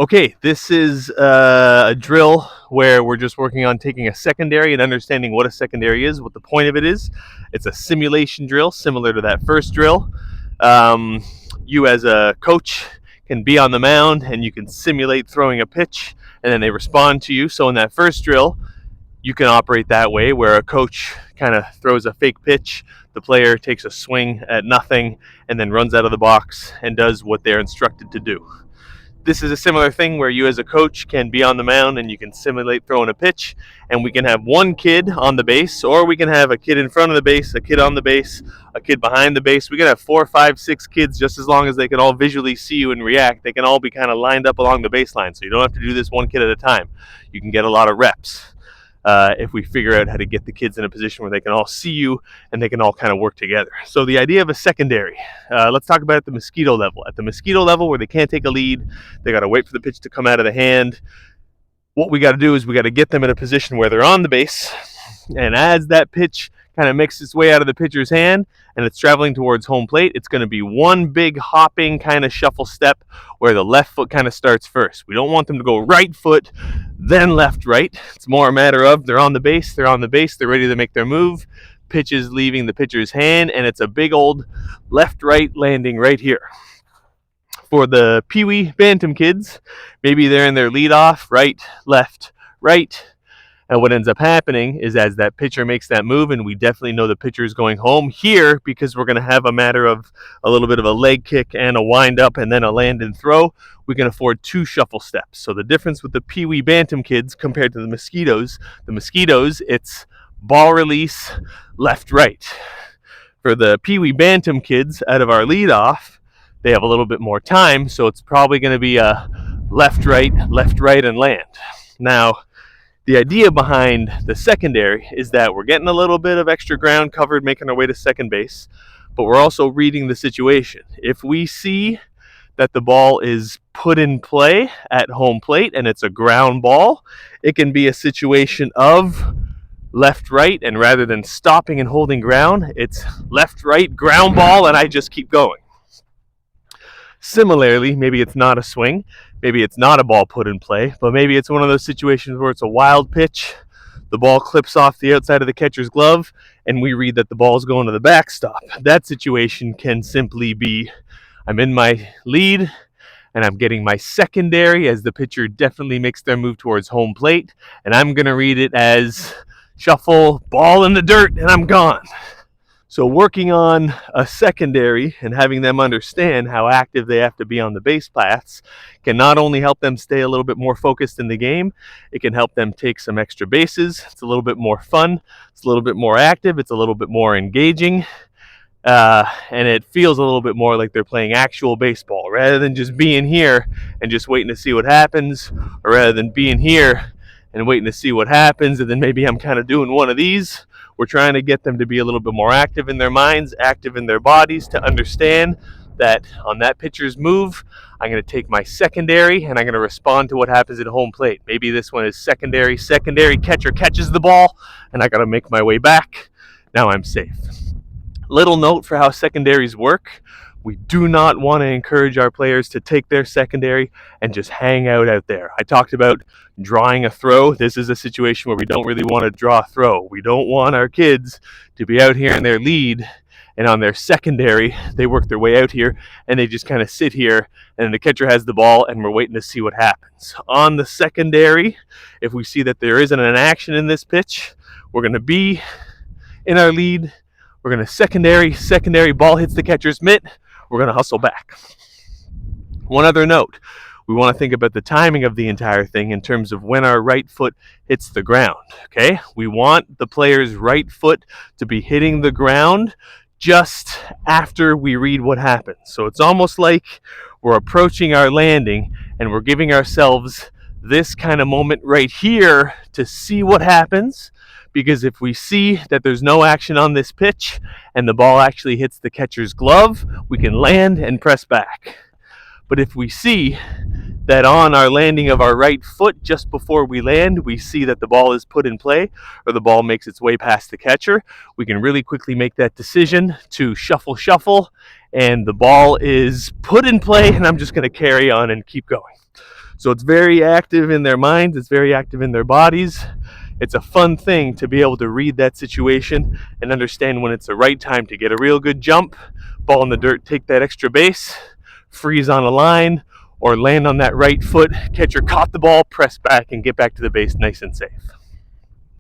Okay, this is a drill where we're just working on taking a secondary and understanding what a secondary is, what the point of it is. It's a simulation drill similar to that first drill. You as a coach can be on the mound and you can simulate throwing a pitch and then they respond to you. So in that first drill, you can operate that way where a coach kind of throws a fake pitch, the player takes a swing at nothing and then runs out of the box and does what they're instructed to do. This is a similar thing where you as a coach can be on the mound and you can simulate throwing a pitch, and we can have one kid on the base, or we can have a kid in front of the base, a kid on the base, a kid behind the base. We can have 4, 5, 6 kids, just as long as they can all visually see you and react. They can all be kind of lined up along the baseline, so you don't have to do this one kid at a time. You can get a lot of reps if we figure out how to get the kids in a position where they can all see you and they can all kind of work together. So the idea of a secondary, let's talk about at the Mosquito level. At the Mosquito level, where they can't take a lead, they got to wait for the pitch to come out of the hand. What we got to do is we got to get them in a position where they're on the base, and as that pitch kind of makes its way out of the pitcher's hand and it's traveling towards home plate, it's going to be one big hopping kind of shuffle step where the left foot kind of starts first. We don't want them to go right foot, then left, right. It's more a matter of they're on the base, they're ready to make their move. Pitch is leaving the pitcher's hand, and it's a big old left-right landing right here. For the Peewee Bantam kids, maybe they're in their leadoff, right, left, right. And what ends up happening is as that pitcher makes that move, and we definitely know the pitcher is going home here because we're going to have a matter of a little bit of a leg kick and a wind up and then a land and throw, we can afford 2 shuffle steps. So the difference with the Peewee Bantam kids compared to the Mosquitoes, it's ball release, left, right. For the Peewee Bantam kids out of our leadoff, they have a little bit more time, so it's probably going to be a left, right, and land. Now, the idea behind the secondary is that we're getting a little bit of extra ground covered, making our way to second base, but we're also reading the situation. If we see that the ball is put in play at home plate and it's a ground ball, it can be a situation of left, right, and rather than stopping and holding ground, it's left, right, ground ball, and I just keep going. Similarly, maybe it's not a swing, maybe it's not a ball put in play, but maybe it's one of those situations where it's a wild pitch, the ball clips off the outside of the catcher's glove, and we read that the ball is going to the backstop. That situation can simply be, I'm in my lead, and I'm getting my secondary as the pitcher definitely makes their move towards home plate, and I'm going to read it as shuffle, ball in the dirt, and I'm gone. So working on a secondary and having them understand how active they have to be on the base paths can not only help them stay a little bit more focused in the game, it can help them take some extra bases. It's a little bit more fun, it's a little bit more active, it's a little bit more engaging, and it feels a little bit more like they're playing actual baseball rather than just being here and just waiting to see what happens, or rather than being here and waiting to see what happens and then maybe I'm kind of doing one of these. We're trying to get them to be a little bit more active in their minds, active in their bodies, to understand that on that pitcher's move, I'm going to take my secondary and I'm going to respond to what happens at home plate. Maybe this one is secondary, catcher catches the ball, and I got to make my way back. Now I'm safe. Little note for how secondaries work. We do not want to encourage our players to take their secondary and just hang out there. I talked about drawing a throw. This is a situation where we don't really want to draw a throw. We don't want our kids to be out here in their lead, and on their secondary, they work their way out here and they just kind of sit here, and the catcher has the ball and we're waiting to see what happens. On the secondary, if we see that there isn't an action in this pitch, we're going to be in our lead. We're going to secondary, ball hits the catcher's mitt. We're going to hustle back. One other note, we want to think about the timing of the entire thing in terms of when our right foot hits the ground, okay? We want the player's right foot to be hitting the ground just after we read what happens. So it's almost like we're approaching our landing and we're giving ourselves this kind of moment right here to see what happens. Because if we see that there's no action on this pitch and the ball actually hits the catcher's glove, we can land and press back. But if we see that on our landing of our right foot, just before we land, we see that the ball is put in play or the ball makes its way past the catcher, we can really quickly make that decision to shuffle, and the ball is put in play, and I'm just going to carry on and keep going. So it's very active in their minds, it's very active in their bodies. It's a fun thing to be able to read that situation and understand when it's the right time to get a real good jump, ball in the dirt, take that extra base, freeze on a line, or land on that right foot, catcher caught the ball, press back, and get back to the base nice and safe.